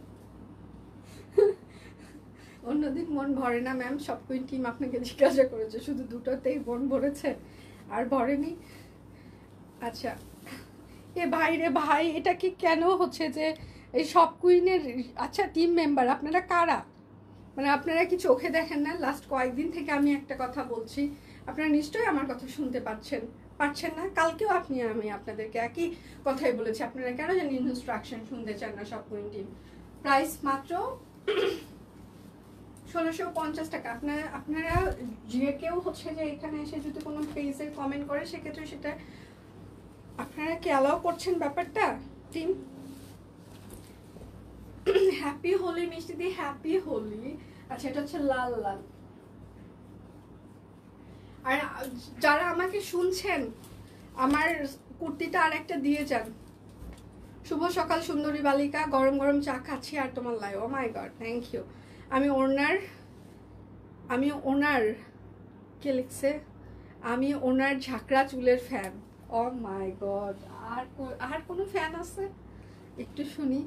অন্যদিন মন ভরে না ম্যাম, সবকুই টিম আপনাকে জিজ্ঞাসা করেছে, শুধু দুটোতেই মন ভরেছে আর ভরেনি। আচ্ছা এ ভাই রে ভাই, এটা কি কেন হচ্ছে যে এই সব কুইনের, আচ্ছা টিম মেম্বার আপনারা কারা? মানে আপনারা কি চোখে দেখেন না? লাস্ট কয়েকদিন থেকে আমি একটা কথা বলছি, আপনারা নিশ্চয়ই আমার কথা শুনতে পাচ্ছেন না? কালকেও আমি আপনাদেরকে একই কথাই বলেছি, আপনারা কেন জানি ইনস্ট্রাকশন শুনতে চান না সব কুইন টিম। প্রাইস মাত্র 1650 টাকা। আপনারা যে কেউ হচ্ছে যে এখানে এসে যদি কোনো পেজে কমেন্ট করে, সেক্ষেত্রে সেটা আপনারা কি অ্যালাউ করছেন ব্যাপারটা টিম? হ্যাপি হোলি মিষ্টি দি, হ্যাপি হোলি। আচ্ছা এটা হচ্ছে লাল লাল। আর যারা আমাকে শুনছেন, আমার কুর্তিটা আর একটা দিয়ে যান, শুভ সকাল সুন্দরী বালিকা, গরম গরম চা খাচ্ছি আর তোমার live. Oh my God, thank you. আমি ওনার কে লিখছে, আমি ওনার ঝাঁকড়া চুলের ফ্যান। ও মাই গড, আর কোনো ফ্যান আছে একটু শুনি।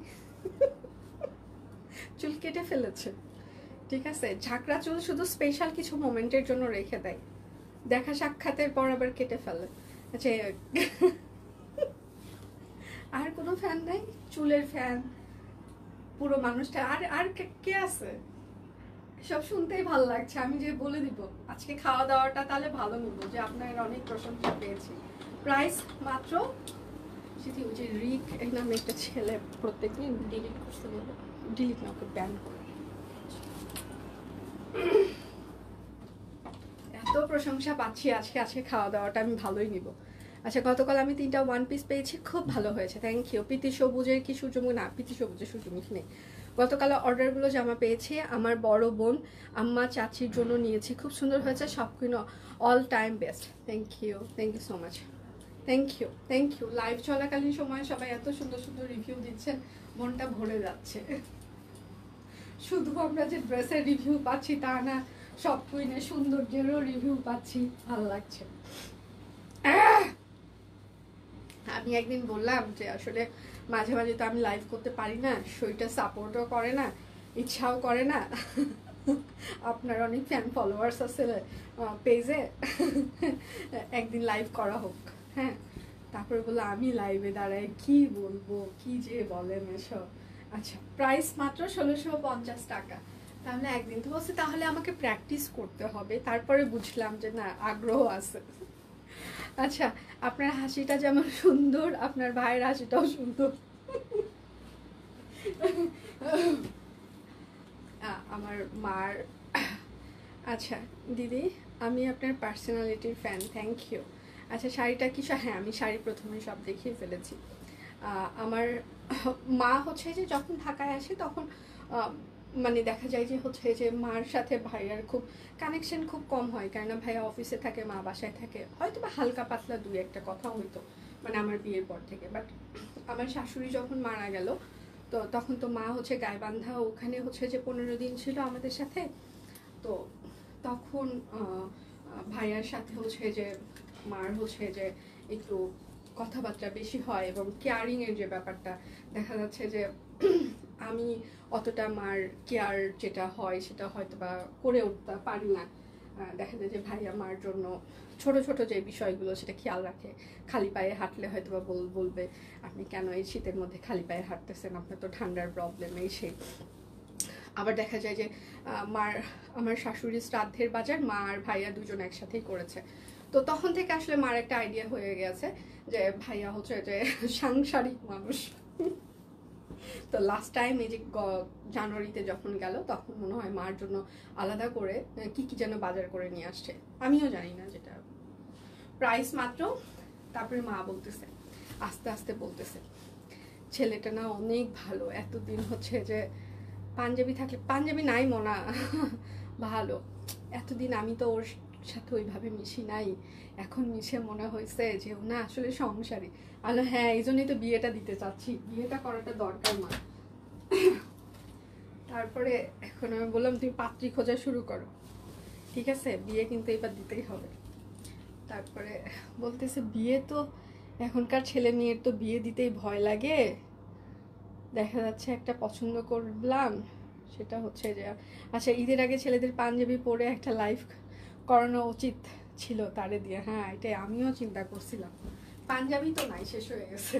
চুল কেটে ফেলেছে, ঠিক আছে। ঝাঁকড়া চুল শুধু স্পেশাল কিছু মোমেন্টের জন্য রেখে দেয়, দেখা সাক্ষাতের পর আবার কেটে ফেলে। আচ্ছা, আর কোনো ফ্যান নাই? চুলের ফ্যান, পুরো মানুষটা। আর কে আছে? সব শুনতেই ভালো লাগছে। আমি যে বলে দিব আজকে খাওয়া দাওয়াটা তাহলে ভালো নিব, যে আপনার অনেক প্রশংসা পেয়েছি। প্রাইস মাত্র যে রিক এই নামে একটা ছেলে প্রত্যেকদিন ডিলিট করতে বলে, ডিলিট না, ওকে ব্যান করে। এত প্রশংসা পাচ্ছি আজকে খাওয়া দাওয়াটা আমি ভালোই নিব। আচ্ছা, গতকাল আমি 3টা ওয়ান পিস পেয়েছি, খুব ভালো হয়েছে, থ্যাংক ইউ। প্রীতি সবুজের কি সূর্যমুখী, না প্রীতি সবুজের সূর্যমুখী নেই। গতকাল অর্ডারগুলো জামা পেয়েছি আমার বড় বোন আম্মা চাচির জন্য নিয়েছি, খুব সুন্দর হয়েছে সবগুলো, all time best. Thank you so much, thank you. Live চলাকালীন সময় সবাই এত সুন্দর সুন্দর রিভিউ দিচ্ছেন, মনটা ভরে যাচ্ছে। শুধু আমরা যে ড্রেসের রিভিউ পাচ্ছি তা না, সব কুইনের সৌন্দর্যেরও রিভিউ পাচ্ছি, ভালো লাগছে। আমি একদিন বললাম যে আসলে মাঝে মাঝে তো আমি লাইভ করতে পারি না, শরীরটা সাপোর্টও করে না, ইচ্ছাও করে না। আপনার অনেক ফ্যান ফলোয়ার্স আছে পেজে, একদিন লাইভ করা হোক। হ্যাঁ, তারপরে বললো আমি লাইভে দাঁড়াই কি বলবো, কি যে বলেন এসব। আচ্ছা, প্রাইস মাত্র 1650 টাকা। তাহলে একদিন তো বলছে তাহলে আমাকে প্র্যাকটিস করতে হবে, তারপরে বুঝলাম যে না, আগ্রহ আছে। আচ্ছা, আপনার হাসিটা যেমন সুন্দর, আপনার ভাইয়ের হাসিটাও সুন্দর। আমার মার। আচ্ছা দিদি, আমি আপনার পার্সোনালিটির ফ্যান, থ্যাংক ইউ। আচ্ছা, শাড়িটা কি? হ্যাঁ, আমি শাড়ি প্রথমে সব দেখিয়ে ফেলেছি। আমার মা হচ্ছে যে যখন ঢাকায় আসে তখন মানে দেখা যায় যে হচ্ছে যে মার সাথে ভাইয়ার খুব কানেকশন খুব কম হয়, কেননা ভাইয়া অফিসে থাকে, মা বাসায় থাকে, হয়তো বা হালকা পাতলা দুই একটা কথা হইতো মানে আমার বিয়ের পর থেকে। বাট আমার শাশুড়ি যখন মারা গেল, তো তখন তো মা হচ্ছে গাইবান্ধা, ওখানে হচ্ছে যে 15 দিন ছিল আমাদের সাথে। তো তখন ভাইয়ার সাথে হচ্ছে যে মার হচ্ছে যে একটু কথাবার্তা বেশি হয়, এবং কেয়ারিংয়ের যে ব্যাপারটা দেখা যাচ্ছে যে আমি অতটা মার কেয়ার যেটা হয় সেটা হয়তো বা করে উঠতে পারি না। দেখা যায় যে ভাইয়া মার জন্য ছোট ছোট যে বিষয়গুলো সেটা খেয়াল রাখে। খালি পায়ে হাঁটলে হয়তো বা বলবে আপনি কেন এই শীতের মধ্যে খালি পায়ে হাঁটতেছেন, আপনার তো ঠান্ডার প্রবলেম, এই সেই। আবার দেখা যায় যে আমার শাশুড়ির শ্রাদ্ধের বাজার মা আর ভাইয়া দুজন একসাথেই করেছে। তো তখন থেকে আসলে মার একটা আইডিয়া হয়ে গেছে যে ভাইয়া হচ্ছে যে সাংসারিক মানুষ। তো লাস্ট টাইম এই যে জানুয়ারিতে যখন গেল, তখন মনে হয় মার জন্য আলাদা করে কি কি যেন বাজার করে নিয়ে আসছে, আমিও জানি না যেটা। প্রাইস মাত্র। তারপরে মা বলতেছে, আস্তে আস্তে বলতেছে, ছেলেটা না অনেক ভালো, এতদিন হচ্ছে যে পাঞ্জাবি থাকলে, পাঞ্জাবি নাই মনা, ভালো, এতদিন আমি তো ওর সাথে ওইভাবে মিশি নাই, এখন মিশে মনে হয়েছে যে ও না আসলে সংসারী। আলো হ্যাঁ, এই জন্যই তো বিয়েটা দিতে চাচ্ছি, বিয়েটা করাটা দরকার মা। তারপরে এখন আমি বললাম তুমি পাত্রী খোঁজা শুরু করো, ঠিক আছে, বিয়ে কিন্তু এবার দিতেই হবে। তারপরে বলতেছে বিয়ে তো এখনকার ছেলে মেয়ের তো বিয়ে দিতেই ভয় লাগে, দেখা যাচ্ছে একটা পছন্দ করলাম, সেটা হচ্ছে যে আচ্ছা ঈদের আগে ছেলেদের পাঞ্জাবি পরে একটা লাইভ করানো উচিত ছিল তারে দিয়ে। হ্যাঁ, এটাই আমিও চিন্তা করছিলাম, পাঞ্জাবি তো নাই, শেষ হয়ে গেছে,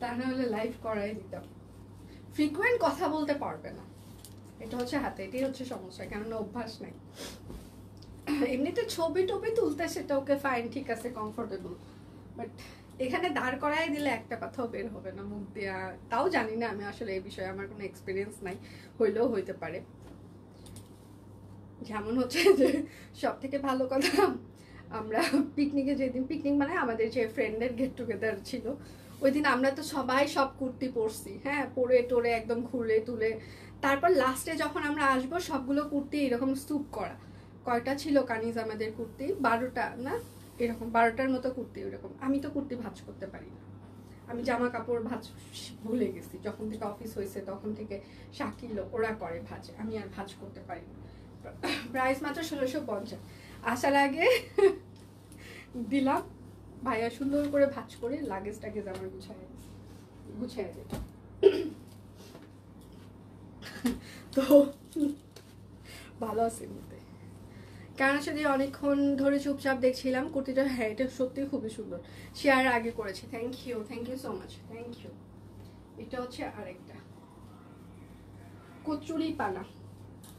তা না হলে লাইভ করাই দিতাম। ফ্রিকুয়েন্ট কথা বলতে পারবে না, এটা হচ্ছে হাতে, এটাই হচ্ছে সমস্যা, কেননা অভ্যাস নাই। এমনিতে ছবি টবি তুলতে সেটা ওকে ফাইন, ঠিক আছে, কমফোর্টেবল, বাট এখানে দাঁড় করাই দিলে একটা কথাও বের হবে না মুখ দিয়া। তাও জানি না, আমি আসলে এই বিষয়ে আমার কোনো এক্সপিরিয়েন্স নাই, হইলেও হইতে পারে। যেমন হচ্ছে যে সব থেকে ভালো কথা, আমরা পিকনিকে যেদিন, পিকনিক মানে আমাদের যে ফ্রেন্ডের গেট টুগেদার ছিল, ওই দিন আমরা তো সবাই সব কুর্তি পরছি, হ্যাঁ, পরে টোরে একদম ঘুরে তুলে, তারপর লাস্টে যখন আমরা আসবো সবগুলো কুর্তি এরকম স্তূপ করা, কয়টা ছিল কানিজ আমাদের কুর্তি, 12টা না এরকম, 12টার মতো কুর্তি ওইরকম। আমি তো কুর্তি ভাঁজ করতে পারি না, আমি জামা কাপড় ভাজ ভুলে গেছি, যখন থেকে অফিস হয়েছে তখন থেকে শাকিল ওরা করে ভাজ, আমি আর ভাজ করতে পারি না। প্রাইস মাত্র 1650। আসার আগে দিলাম, ভাইয়া সুন্দর করে ভাজ করে লাগেজ টাগেজ আমার গুছাই দেবে। তো ভালো আছে বলতে, কারণ যদি অনেকক্ষণ ধরে চুপচাপ দেখছিলাম কুর্তিটা। হ্যাঁ, এটা সত্যি খুবই সুন্দর, শেয়ার আগে করেছি। Thank you so much, thank you. এটা হচ্ছে আরেকটা কচুরি পানা।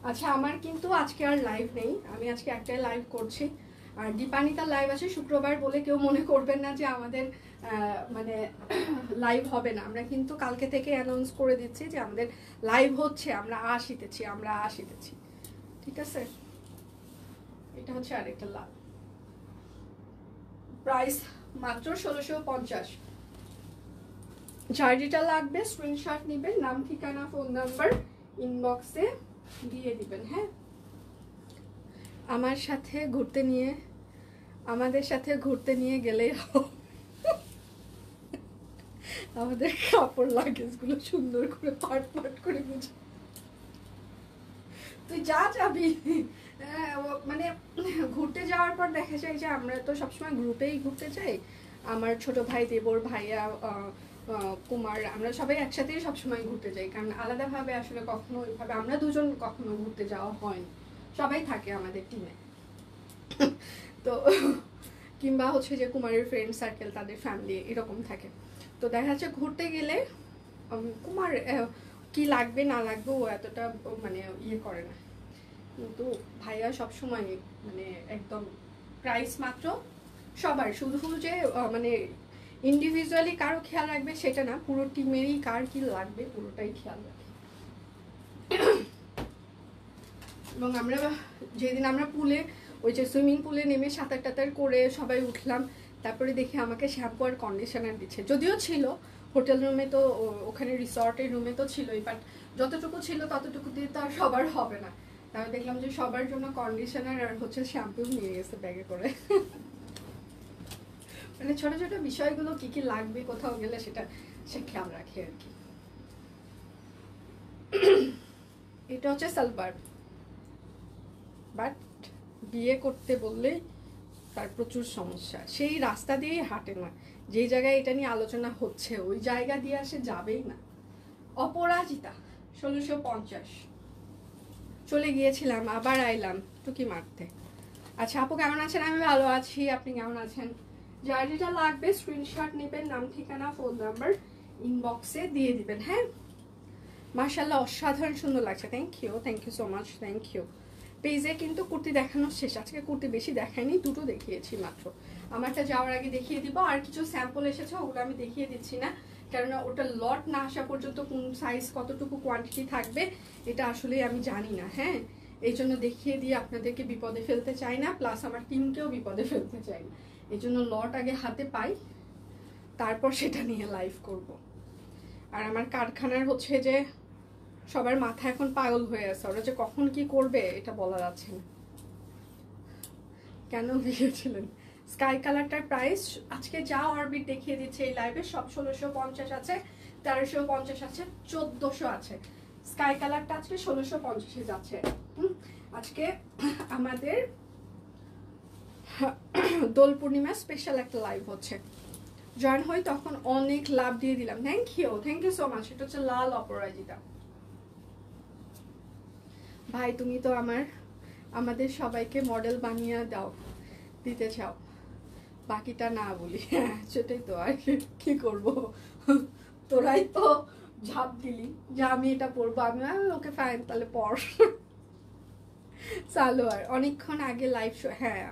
আচ্ছা, আমার কিন্তু আজকে আর লাইভ নেই, আমি আজকে একটাই লাইভ করছি। আর দীপানিতার লাইভ আছে শুক্রবার বলে কেউ মনে করবেন না যে আমাদের মানে লাইভ হবে না। আমরা কিন্তু কালকে থেকে অ্যানাউন্স করে দিচ্ছি যে আমাদের লাইভ হচ্ছে, আমরা আসিতেছি, ঠিক আছে। এটা হচ্ছে আরেকটা লাল, প্রাইস মাত্র 1650। যার যেটা লাগবে স্ক্রিনশট নেবেন, নাম ঠিকানা ফোন নাম্বার ইনবক্সে দিয়ে দিবেন। হ্যাঁ, আমাদের সাথে ঘুরতে নিয়ে গেলেই আমাদের কাপড় লাগেজ গুলো সুন্দর করে পাট করে বুঝে তুই যাবি। মানে ঘুরতে যাওয়ার পর দেখা যায় যে আমরা তো সবসময় গ্রুপেই ঘুরতে যাই, আমার ছোট ভাই, দেবর, ভাইয়া, কুমার, আমরা সবাই একসাথেই সবসময় ঘুরতে যাই। কারণ আলাদাভাবে আসলে কখনো ওইভাবে আমরা দুজন কখনো ঘুরতে যাওয়া হয়নি, সবাই থাকে আমাদের টিমে। তো কিংবা হচ্ছে যে কুমারের ফ্রেন্ড সার্কেল, তাদের ফ্যামিলি এরকম থাকে। তো দেখা যাচ্ছে ঘুরতে গেলে কুমার কি লাগবে না লাগবে ও এতটা মানে ইয়ে করে না, কিন্তু ভাইয়া সবসময় মানে একদম প্রাইস মাত্র সবার, শুধু যে মানে ইন্ডিভিজুয়ালি কারো খেয়াল রাখবে সেটা না, পুরো টিমেরই কার কি লাগবে পুরোটাই খেয়াল রাখে। এবং আমরা যেদিন আমরা পুলে ওই যে সুইমিং পুলে নেমে সাঁতার টাতার করে সবাই উঠলাম, তারপরে দেখি আমাকে শ্যাম্পু আর কন্ডিশনার দিচ্ছে। যদিও ছিল হোটেল রুমে, তো ওখানে রিসর্টের রুমে তো ছিলই, বাট যতটুকু ছিল ততটুকু দিয়ে তো আর সবার হবে না। তারপর দেখলাম যে সবার জন্য কন্ডিশনার আর হচ্ছে শ্যাম্পু নিয়ে গেছে ব্যাগে করে। মানে ছোট ছোট বিষয়গুলো কি কি লাগবে কোথাও গেলে সেটা সে খেয়াল রাখে আর কি। এটা হচ্ছে সালবার, বাট বিয়ে করতে বললেই তার প্রচুর সমস্যা, সেই রাস্তা দিয়েই হাঁটে না, যেই জায়গায় এটা নিয়ে আলোচনা হচ্ছে ওই জায়গা দিয়ে সে যাবেই না। অপরাজিতা 1650। চলে গিয়েছিলাম, আবার আইলাম টুকি মারতে। আচ্ছা আপু কেমন আছেন? আমি ভালো আছি, আপনি কেমন আছেন? যার যেটা লাগবে স্ক্রিনশট নেবেন, নাম ঠিকানা ফোন নাম্বার ইনবক্সে দিয়ে দিবেন। হ্যাঁ, মাশাআল্লাহ অসাধারণ সুন্দর লাগছে। Thank you so much, thank you. পেজে কিন্তু কুর্তি দেখানো শেষ, আজকে কুর্তি বেশি দেখাইনি, দুটো দেখিয়েছি মাত্র। আমারটা যাওয়ার আগে দেখিয়ে দিব, আর কিছু স্যাম্পল এসেছে ওগুলো আমি দেখিয়ে দিচ্ছি না, কেননা ওটা লট না আসা পর্যন্ত কোন সাইজ কতটুকু কোয়ান্টিটি থাকবে এটা আসলে আমি জানি না। হ্যাঁ, এই জন্য দেখিয়ে দিয়ে আপনাদেরকে বিপদে ফেলতে চাই না, প্লাস আমার টিমকেও বিপদে ফেলতে চাই না। এই জন্য লট আগে হাতে পাই, তারপর সেটা নিয়ে লাইভ করব। আর আমার কারখানার হচ্ছে যে সবার মাথা এখন পাগল হয়ে আছে, ওরা যে কখন কি করবে এটা বলা যাচ্ছে না। কেন গিয়েছিলেন? স্কাই কালারটার প্রাইস আজকে যা অরবিট দেখিয়ে দিচ্ছে এই লাইভে সব 1650 আছে, 1350 আছে, 1400 আছে। স্কাই কালারটা আজকে 1650 যাচ্ছে। আজকে আমাদের দোল পূর্ণিমা স্পেশাল একটা লাইভ হচ্ছে, জয়েন হই তখন অনেক লাভ দিয়ে দিলাম। Thank you so much. এটা হচ্ছে লাল অপরাজিতা। ভাই তুমি তো আমাদের সবাইকে মডেল বানিয়ে দিতে চাও, বাকিটা না বলি। হ্যাঁ সেটাই তো, আর কি করব, তোরাই তো ঝাঁপ দিলি যে আমি এটা পরবো, আমি ওকে ফাইন তাহলে পর। সালোয়ার অনেকক্ষণ আগে লাইভ শো, হ্যাঁ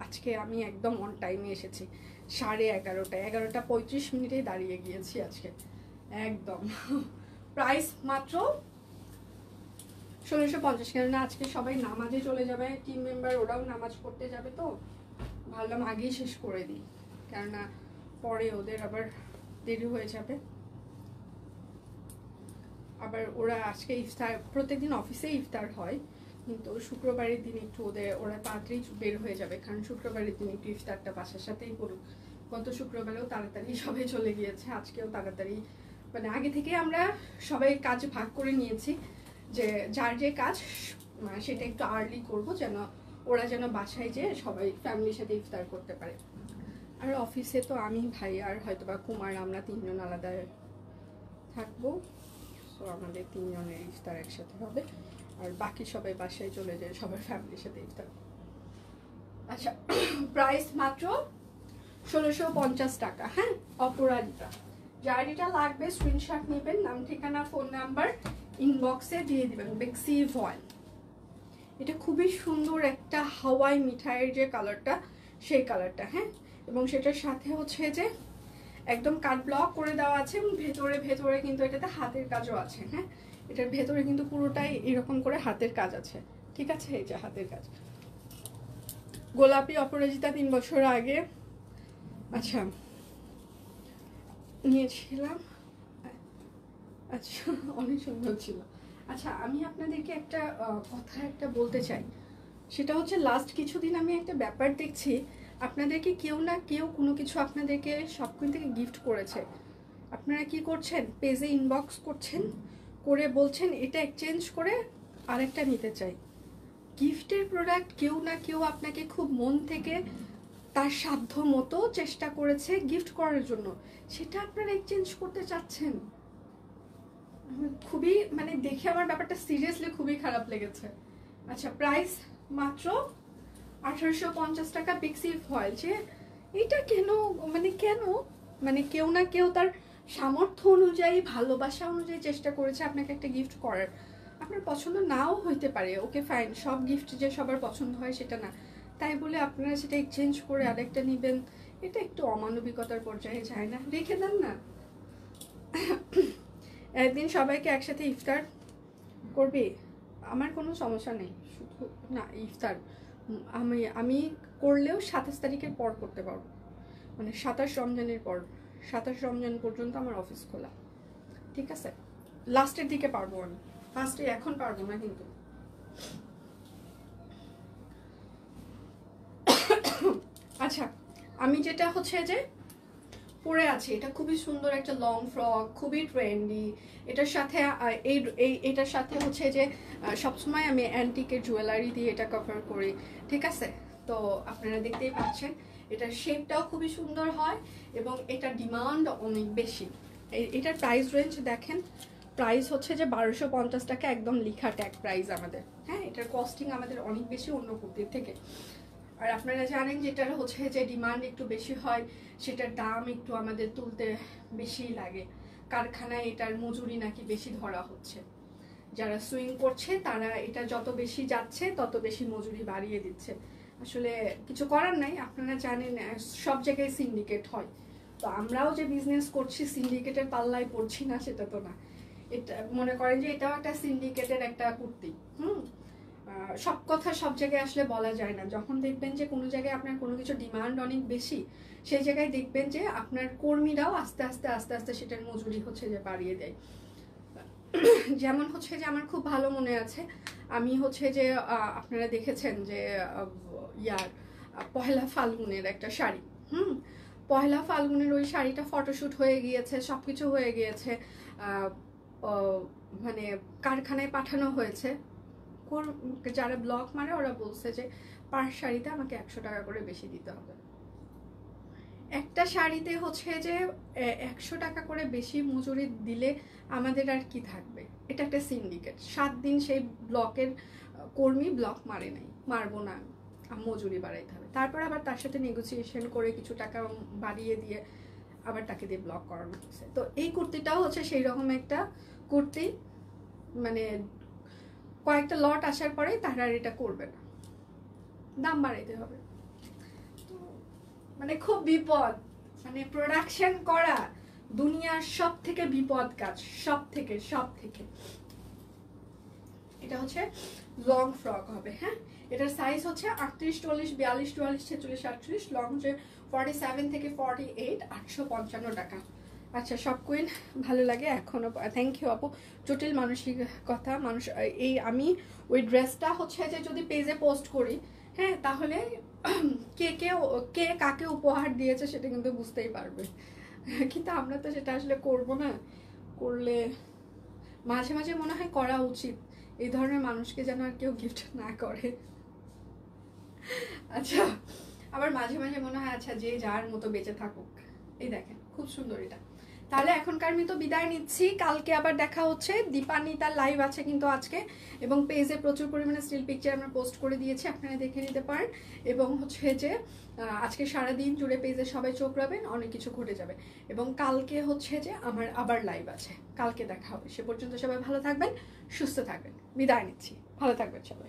আজকে আমি একদম অন টাইমে এসেছি, 11:30 দাঁড়িয়ে গিয়েছি আজকে একদম। প্রাইস মাত্র 1650, কেননা আজকে সবাই নামাজে চলে যাবে, টিম মেম্বার ওরাও নামাজ পড়তে যাবে, তো ভাবলাম আগেই শেষ করে দিই, কেননা পরে ওদের আবার দেরি হয়ে যাবে। আবার ওরা আজকে ইফতার, প্রত্যেকদিন অফিসে ইফতার হয়, কিন্তু শুক্রবারের দিন একটু ওরা তাড়াতাড়ি বের হয়ে যাবে, কারণ শুক্রবারের দিন একটু ইফতারটা বাসার সাথেই করুক, গত শুক্রবারেও তাড়াতাড়ি সবাই চলে গিয়েছে, আজকেও তাড়াতাড়ি, মানে আগে থেকে আমরা সবাই কাজ ভাগ করে নিয়েছি যে যার যে কাজ সেটা একটু আর্লি করব, যেন ওরা যেন বাসায় যেয়ে সবাই ফ্যামিলির সাথে ইফতার করতে পারে। আর অফিসে তো আমি, ভাই আর হয়তোবা কুমার, আমরা তিনজন আলাদা থাকবো। সো আমাদের তিনজনের ইফতার একসাথে হবে, আর বাকি সবাই বাসায় চলে যায় সবার ফ্যামিলির সাথে ইফতার। আচ্ছা, প্রাইস মাত্র 1650 টাকা। হ্যাঁ, অপরাজিতা। যার এটা লাগবে স্ক্রিনশট নেবেন, নাম ঠিকানা ফোন নাম্বার ইনবক্সে দিয়ে দিবেন। বেক্সি ভয়েল, এটা খুবই সুন্দর একটা হাওয়াই মিঠাইয়ের যে কালারটা, সেই কালারটা। হ্যাঁ, এবং সেটার সাথে হচ্ছে যে একদম কাট ব্লক করে দেওয়া আছে, এবং ভেতরে ভেতরে কিন্তু এটাতে হাতের কাজও আছে। হ্যাঁ, এটার ভেতরে কিন্তু পুরোটাই এরকম করে হাতের কাজ আছে। ঠিক আছে, এই যে হাতের কাজ। গোলাপি অপরাজিতা 3 বছর আগে আচ্ছা নিয়েছিলাম। আচ্ছা, অনেক সুন্দর ছিল। আচ্ছা, আমি আপনাদেরকে একটা কথা বলতে চাই, সেটা হচ্ছে লাস্ট কিছুদিন আমি একটা ব্যাপার দেখছি, আপনাদেরকে কেউ না কেউ কোনো কিছু আপনাদেরকে শপিং থেকে গিফট করেছে। আপনারা কি করছেন, পেজে ইনবক্স করছেন, করে বলছেন এটা এক্সচেঞ্জ করে আরেকটা নিতে চাই। গিফটের প্রোডাক্ট কেউ না কেউ আপনাকে খুব মন থেকে তার সাধ্য মতো চেষ্টা করেছে গিফট করার জন্য, সেটা আপনারা এক্সচেঞ্জ করতে চাচ্ছেন। খুবই মানে দেখে আমার ব্যাপারটা সিরিয়াসলি খুবই খারাপ লেগেছে। আচ্ছা, প্রাইস মাত্র 1850 টাকা। বেক্সি ফয়েল, যে এটা কেন, মানে কেউ না কেউ তার সামর্থ্য অনুযায়ী, ভালোবাসা অনুযায়ী চেষ্টা করেছে আপনাকে একটা গিফট করার। আপনার পছন্দ নাও হইতে পারে, ওকে ফাইন, সব গিফট যে সবার পছন্দ হয় সেটা না, তাই বলে আপনারা সেটা এক্সচেঞ্জ করে আরেকটা নেবেন, এটা একটু অমানবিকতার পর্যায়ে যায় না? রেখে দেন না। একদিন সবাইকে একসাথে ইফতার করবে, আমার কোনো সমস্যা নেই, শুধু না ইফতার আমি করলেও 27 তারিখের পর করতে পারবো, মানে 27 রমজানের পর। 27 রমজান পর্যন্ত আমার অফিস খোলা। ঠিক আছে, লাস্টের দিকে পারবো আমি, ফার্স্টে এখন পারবো না কিন্তু। আচ্ছা, আমি যেটা হচ্ছে যে পরে আছে, এটা খুবই সুন্দর একটা লং ফ্রক, খুবই ট্রেন্ডি। এটার সাথে এটার সাথে হচ্ছে যে সবসময় আমি অ্যান্টিকের জুয়েলারি দিয়ে এটা কভার করি। ঠিক আছে, তো আপনারা দেখতেই পাচ্ছেন এটার শেপটাও খুবই সুন্দর হয়, এবং এটার ডিমান্ড অনেক বেশি। এটার প্রাইস রেঞ্জ দেখেন, প্রাইস হচ্ছে যে 1250 টাকা, একদম লিখা ট্যাগ প্রাইস আমাদের। হ্যাঁ, এটার কস্টিং আমাদের অনেক বেশি অন্য কুর্তির থেকে। আর আপনারা জানেন যেটার হচ্ছে যে ডিমান্ড একটু বেশি হয়, সেটার দাম একটু আমাদের তুলতে বেশি লাগে। কারখানায় এটার মজুরি নাকি বেশি ধরা হচ্ছে, যারা সুইং করছে তারা এটা যত বেশি যাচ্ছে তত বেশি মজুরি বাড়িয়ে দিচ্ছে। আসলে কিছু করার নাই, আপনারা জানেন সব জায়গায় সিন্ডিকেট হয়, তো আমরাও যে বিজনেস করছি সিন্ডিকেটের পাল্লায় পড়ছি না সেটা তো না। এটা মনে করেন যে এটাও একটা সিন্ডিকেটের একটা কুর্তি। সব কথা সব জায়গায় আসলে বলা যায় না। যখন দেখবেন যে কোনো জায়গায় আপনার কোনো কিছু ডিমান্ড অনেক বেশি, সেই জায়গায় দেখবেন যে আপনার কর্মীরাও আস্তে আস্তে আস্তে আস্তে সেটার মজুরি হচ্ছে যে বাড়িয়ে দেয়। যেমন হচ্ছে যে আমার খুব ভালো মনে আছে, আমি হচ্ছে যে আপনারা দেখেছেন যে পহেলা ফাল্গুনের একটা শাড়ি, পহেলা ফাল্গুনের ওই শাড়িটা ফটোশুট হয়ে গিয়েছে, সবকিছু হয়ে গিয়েছে, মানে কারখানায় পাঠানো হয়েছে। যারা ব্লক মারে ওরা বলছে যে পার শাড়িতে আমাকে 100 টাকা করে বেশি দিতে হবে। একটা শাড়িতে হচ্ছে যে 100 টাকা করে বেশি মজুরি দিলে আমাদের আর কি থাকবে? এটা একটা সিন্ডিকেট। 7 দিন সেই ব্লকের কর্মী ব্লক মারে নাই, মারবো না, মজুরি বাড়াইতে হবে। তারপর আবার তার সাথে নেগোসিয়েশন করে কিছু টাকা বাড়িয়ে দিয়ে আবার তাকে দিয়ে ব্লক করানো হচ্ছে। তো এই কুর্তিটাও হচ্ছে সেই রকম একটা কুর্তি, মানে কয়েকটা লট আসার পরে তারা আর এটা করবে না, দাম বাড়াইতে হবে। তো মানে খুব বিপদ, মানে প্রোডাকশন করা দুনিয়ার সব থেকে বিপদ কাজ, সব থেকে। এটা হচ্ছে লং ফ্রক হবে। হ্যাঁ, এটার সাইজ হচ্ছে 38, 40, 42, 44, 46, 48, লং হচ্ছে 47 থেকে 48, 855 টাকা। আচ্ছা, সব কুইন ভালো লাগে এখনো। থ্যাংক ইউ আপু। জটিল মানসিকতা মানুষ। এই আমি ওই ড্রেসটা হচ্ছে যে যদি পেজে পোস্ট করি, হ্যাঁ, তাহলে কে কে কে কাকে উপহার দিয়েছে সেটা কিন্তু বুঝতেই পারবে, কিন্তু আমরা তো সেটা আসলে করব না। করলে মাঝে মাঝে মনে হয় করা উচিত, এই ধরনের মানুষকে যেন আর কেউ গিফট না করে। আচ্ছা, আবার মাঝে মাঝে মনে হয় আচ্ছা যে যার মতো বেঁচে থাকুক। এই দেখেন খুব সুন্দর এটা। তাহলে এখনকার মতো বিদায় নিচ্ছি, কালকে আবার দেখা হচ্ছে। দীপানি তার লাইভ আছে কিন্তু আজকে, এবং পেজে প্রচুর পরিমাণে স্টিল পিকচার আমরা পোস্ট করে দিয়েছি, আপনারা দেখে নিতে পারেন। এবং হচ্ছে যে আজকে সারাদিন জুড়ে পেজে সবাই চোখ রাখবেন, অনেক কিছু ঘটে যাবে। এবং কালকে হচ্ছে যে আমার আবার লাইভ আছে, কালকে দেখা হবে। সে পর্যন্ত সবাই ভালো থাকবেন, সুস্থ থাকবেন, বিদায় নিচ্ছি, ভালো থাকবেন সবাই।